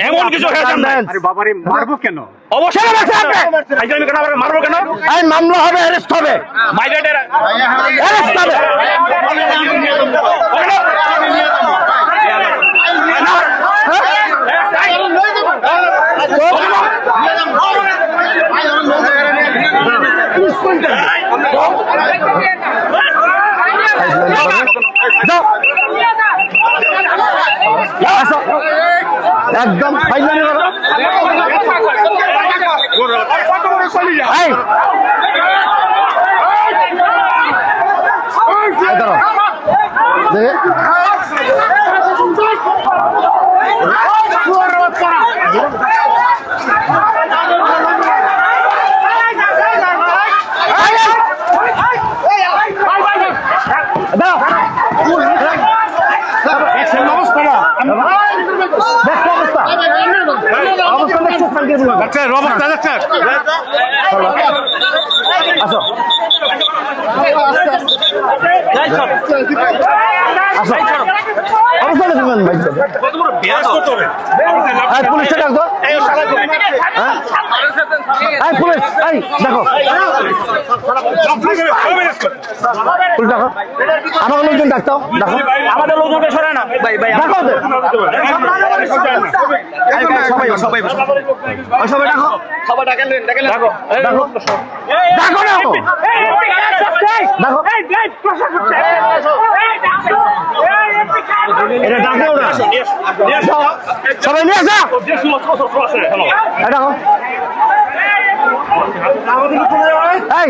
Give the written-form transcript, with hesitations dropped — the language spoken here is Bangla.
এমন কিছু খেয়েছেন না। আরে বাবারে মারবো কেন? অবশ্যই মারবো কেন? এই মামলা হবে, অ্যারেস্ট হবে, মাইগ্রেটের অ্যারেস্ট হবে। একদম ফাইনালি পুলিশটা ডাকতো, পুলিশ দেখো আমার লোকজন ডাকতো, দেখো আমাদের লোকজনকে সরায় না ভাই ভাই দেখো সবাই দেখো সবাই ডাকেন দেখো দেখো দেখো এটা ডাকে ওরা সবাই নিয়ে আসা দেখো এই